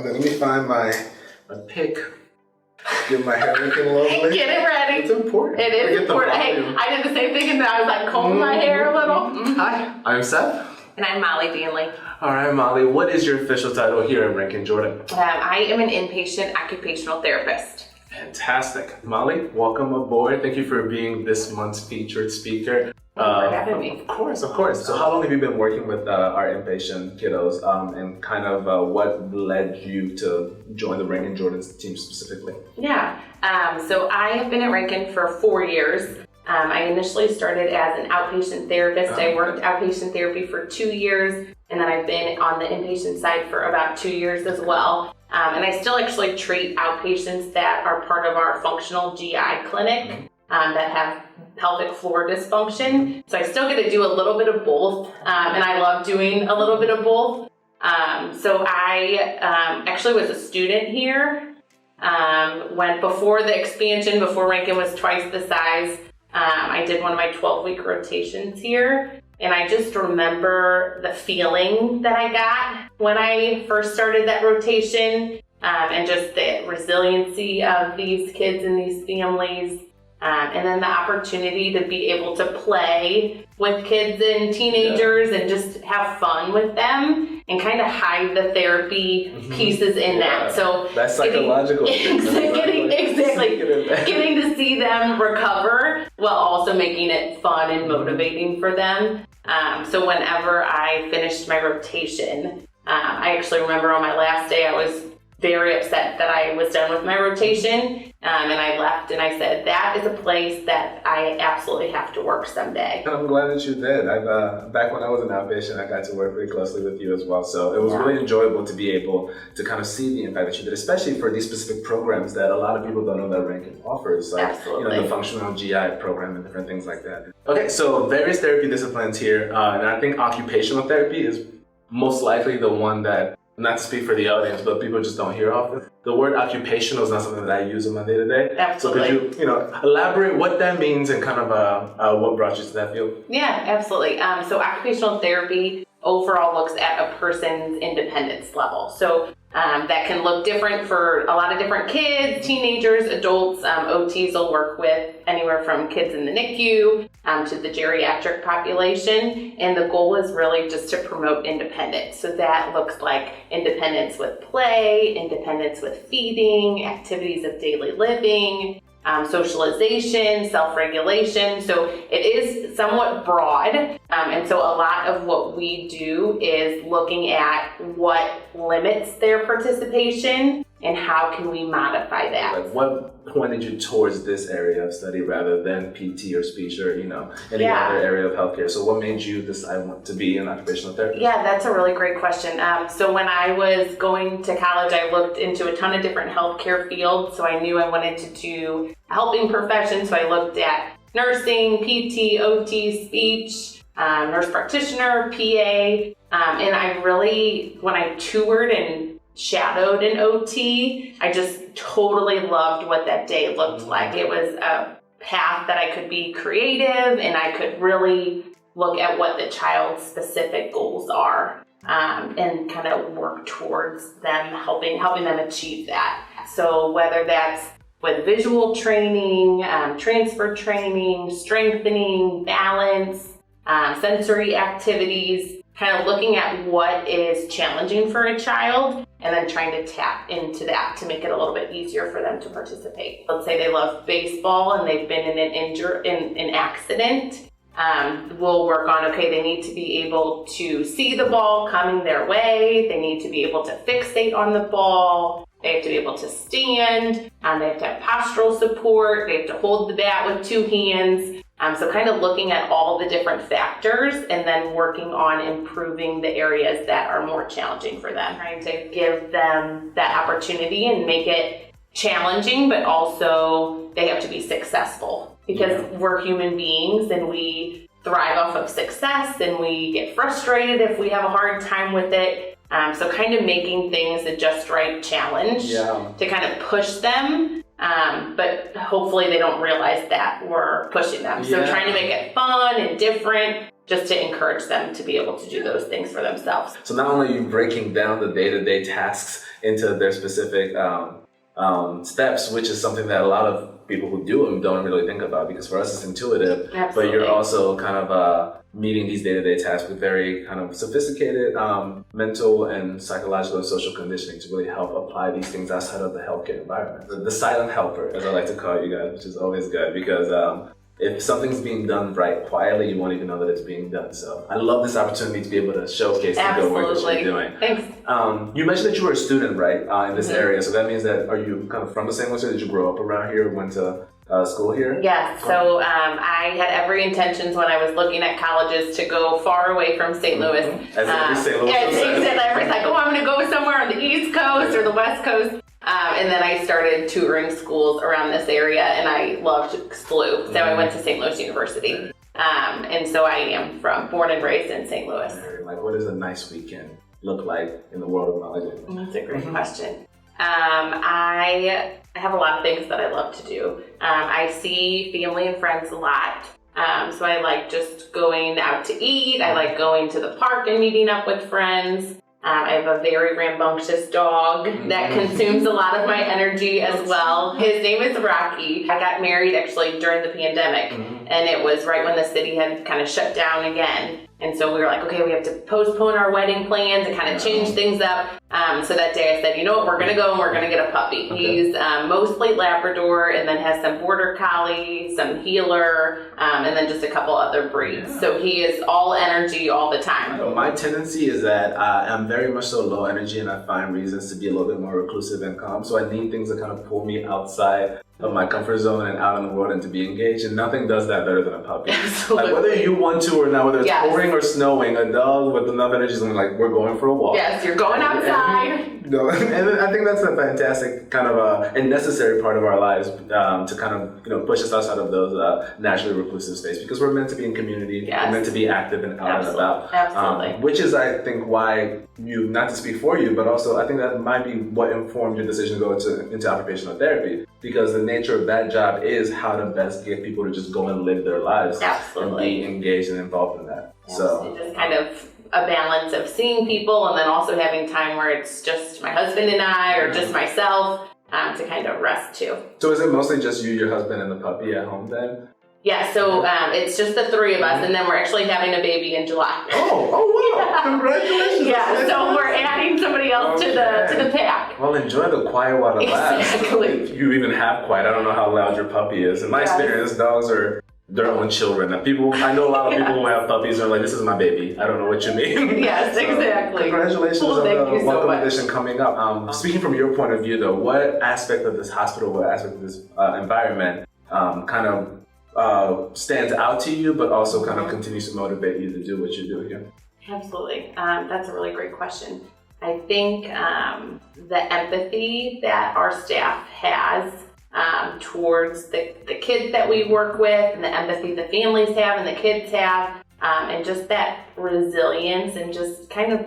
Let me find my pick. Give my hair looking lovely. Get it ready. It's important. It is important. Hey, I did the same thing, and I was like combing my hair a little. Hi, I'm Seth. And I'm Molly Danley. All right, Molly, what is your official title here at Ranken, Jordan? I am an inpatient occupational therapist. Fantastic. Molly, welcome aboard. Thank you for being this month's featured speaker. Thank you for having me. Of course. So how long have you been working with our inpatient kiddos and kind of what led you to join the Ranken Jordan's team specifically? Yeah, so I have been at Ranken for 4 years. I initially started as an outpatient therapist. I worked outpatient therapy for 2 years, and then I've been on the inpatient side for about 2 years as well. And I still actually treat outpatients that are part of our functional GI clinic that have pelvic floor dysfunction. So I still get to do a little bit of both, and I love doing a little bit of both. So I actually was a student here when before the expansion, before Ranken was twice the size. I did one of my 12-week rotations here, and I just remember the feeling that I got when I first started that rotation, and just the resiliency of these kids and these families, and then the opportunity to be able to play with kids and teenagers and just have fun with them and kind of hide the therapy pieces in that. So that's psychological. Getting to see them recover while also making it fun and motivating for them. So whenever I finished my rotation, I actually remember on my last day I was very upset that I was done with my rotation, and I left and I said, that is a place that I absolutely have to work someday. I'm glad that you did. Back when I was an outpatient, I got to work pretty closely with you as well, so it was really enjoyable to be able to kind of see the impact that you did, especially for these specific programs that a lot of people don't know that Ranken offers, like the functional GI program and different things like that. Okay, so various therapy disciplines here, and I think occupational therapy is most likely the one that, not to speak for the audience, but people just don't hear often. The word occupational is not something that I use in my day-to-day. Absolutely. So could you, elaborate what that means and kind of what brought you to that field? Yeah, absolutely. So occupational therapy overall looks at a person's independence level. So that can look different for a lot of different kids, teenagers, adults. OTs will work with anywhere from kids in the NICU to the geriatric population. And the goal is really just to promote independence. So that looks like independence with play, independence with feeding, activities of daily living, socialization, self-regulation. So it is somewhat broad. And so a lot of what we do is looking at what limits their participation and how can we modify that. Like what pointed you towards this area of study rather than PT or speech or, any other area of healthcare? So what made you decide I want to be an occupational therapist? Yeah, that's a really great question. So when I was going to college, I looked into a ton of different healthcare fields. So I knew I wanted to do a helping profession. So I looked at nursing, PT, OT, speech, nurse practitioner, PA. And I really, when I toured and shadowed an OT, I just totally loved what that day looked like. It was a path that I could be creative and I could really look at what the child's specific goals are and kind of work towards them, helping them achieve that. So whether that's with visual training, transfer training, strengthening, balance, sensory activities, kind of looking at what is challenging for a child and then trying to tap into that to make it a little bit easier for them to participate. Let's say they love baseball and they've been in an accident. We'll work on, they need to be able to see the ball coming their way. They need to be able to fixate on the ball. They have to be able to stand. They have to have postural support. They have to hold the bat with 2 hands. So kind of looking at all the different factors and then working on improving the areas that are more challenging for them. Trying to give them that opportunity and make it challenging, but also they have to be successful because we're human beings and we thrive off of success and we get frustrated if we have a hard time with it. So kind of making things a just right challenge to kind of push them. But hopefully they don't realize that we're pushing them. So trying to make it fun and different, just to encourage them to be able to do those things for themselves. So not only are you breaking down the day-to-day tasks into their specific steps, which is something that a lot of people who do them don't really think about, because for us it's intuitive. Absolutely. But you're also kind of meeting these day-to-day tasks with very kind of sophisticated mental and psychological and social conditioning to really help apply these things outside of the healthcare environment. The silent helper, as I like to call you guys, which is always good, because if something's being done right quietly, you won't even know that it's being done. So I love this opportunity to be able to showcase the good work that you're doing. Thanks. You mentioned that you were a student, right, in this area. So that means that, are you kind of from the St. Louis area? Did you grow up around here, went to school here? Yes. So I had every intentions when I was looking at colleges to go far away from St. Louis. As every St. Louis everybody's like, oh, I'm going to go somewhere on the East Coast or the West Coast. And then I started touring schools around this area, and I loved SLU. So I went to St. Louis University. And so I am born and raised in St. Louis. Like, what does a nice weekend look like in the world of knowledge? That's a great question. I have a lot of things that I love to do. I see family and friends a lot. So I like just going out to eat. I like going to the park and meeting up with friends. I have a very rambunctious dog that consumes a lot of my energy as well. His name is Rocky. I got married actually during the pandemic, and it was right when the city had kind of shut down again. And so we were like, okay, we have to postpone our wedding plans and kind of change things up. So that day I said, you know what, we're going to go and we're going to get a puppy. Okay. He's mostly Labrador, and then has some Border Collie, some Heeler, and then just a couple other breeds. Yeah. So he is all energy all the time. My tendency is that I'm very much so low energy, and I find reasons to be a little bit more reclusive and calm. So I need things that kind of pull me outside of my comfort zone and out in the world and to be engaged, and nothing does that better than a puppy. Absolutely. Like, whether you want to or not, whether it's pouring or snowing, a dog with enough energy is like, we're going for a walk. Yes, you're going outside. And I think that's a fantastic kind of a necessary part of our lives to kind of push us outside of those naturally reclusive spaces, because we're meant to be in community, we're meant to be active and out and about. Absolutely. Which is, I think, why you, not to speak for you, but also I think that might be what informed your decision to go into occupational therapy, because the nature of that job is how to best get people to just go and live their lives and be engaged and involved in that. So just kind of a balance of seeing people and then also having time where it's just my husband and I, or just myself, to kind of rest too. So is it mostly just you, your husband, and the puppy at home then? Yeah, so it's just the three of us, and then we're actually having a baby in July. Oh wow! Yeah. Congratulations! Yeah, so we're adding somebody else to the pack. Well, enjoy the quiet while it lasts. Exactly. You even have quiet. I don't know how loud your puppy is. In my experience, dogs are their own children. I know a lot of people who have puppies and are like, this is my baby. I don't know what you mean. Yes, so, exactly. Congratulations on the welcome edition coming up. Speaking from your point of view, though, what aspect of this hospital, what aspect of this environment kind of stands out to you, but also kind of continues to motivate you to do what you do here? Absolutely. That's a really great question. I think the empathy that our staff has towards the kids that we work with, and the empathy the families have and the kids have, and just that resilience and just kind of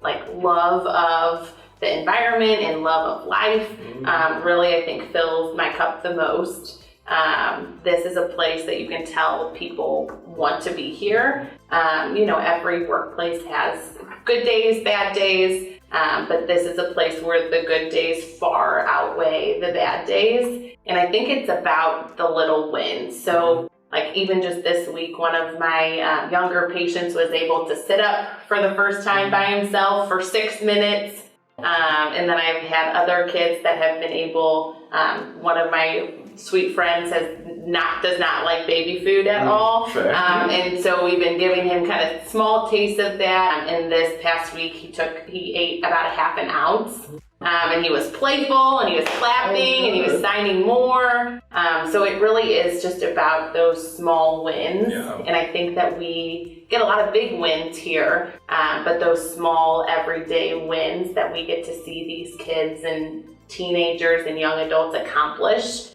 like love of the environment and love of life, really I think fills my cup the most. This is a place that you can tell people want to be here. Every workplace has good days, bad days, but this is a place where the good days far outweigh the bad days. And I think it's about the little wins. So like even just this week, one of my younger patients was able to sit up for the first time by himself for 6 minutes. And then I've had other kids that have been able, one of my sweet friends does not like baby food at all. And so we've been giving him kind of small tastes of that. And this past week he ate about a half an ounce. And he was playful, and he was clapping, and he was signing more. So it really is just about those small wins. Yeah. And I think that we get a lot of big wins here, but those small everyday wins that we get to see these kids and teenagers and young adults accomplish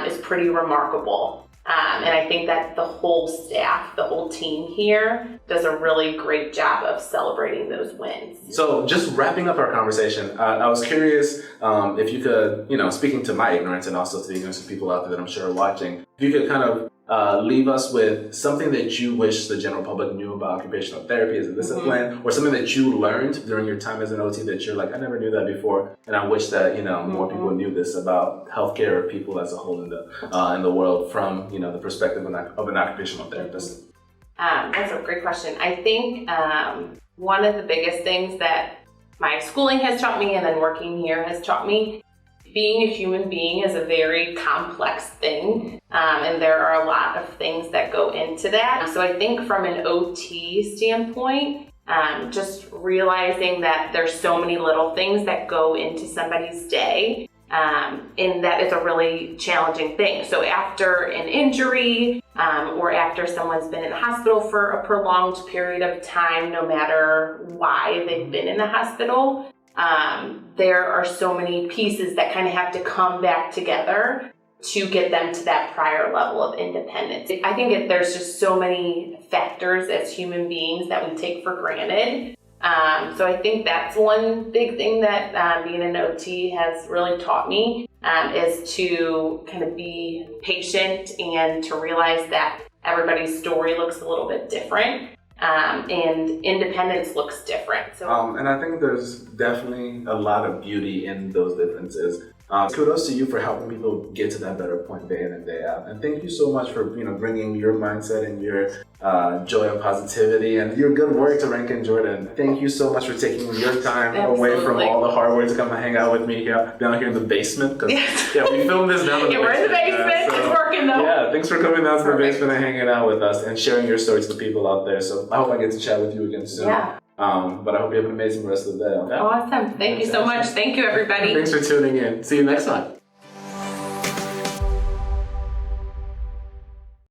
is pretty remarkable. And I think that the whole staff, the whole team here does a really great job of celebrating those wins. So just wrapping up our conversation, I was curious if you could, speaking to my ignorance and also to the ignorance of people out there that I'm sure are watching, if you could kind of leave us with something that you wish the general public knew about occupational therapy as a discipline, or something that you learned during your time as an OT that you're like, I never knew that before, and I wish that more people knew this about healthcare or people as a whole in the world from the perspective of an occupational therapist. That's a great question. I think one of the biggest things that my schooling has taught me and then working here has taught me, being a human being is a very complex thing, and there are a lot of things that go into that. So I think from an OT standpoint, just realizing that there's so many little things that go into somebody's day, and that is a really challenging thing. So after an injury, or after someone's been in the hospital for a prolonged period of time, no matter why they've been in the hospital, there are so many pieces that kind of have to come back together to get them to that prior level of independence. I think there's just so many factors as human beings that we take for granted. So I think that's one big thing that being an OT has really taught me, is to kind of be patient and to realize that everybody's story looks a little bit different. And independence looks different. So, and I think there's definitely a lot of beauty in those differences. Kudos to you for helping people get to that better point day in and day out. And thank you so much for bringing your mindset and your joy and positivity and your good work to Ranken, Jordan. Thank you so much for taking your time away from all the hard work to come and hang out with me down here in the basement. Yes. Yeah, we filmed this down in the basement. We're in the basement. It's working though. Yeah, thanks for coming down to the basement and hanging out with us and sharing your story to the people out there. So I hope I get to chat with you again soon. Yeah. But I hope you have an amazing rest of the day. Okay? Awesome. Thank you so much. Thank you, everybody. Thanks for tuning in. See you next time.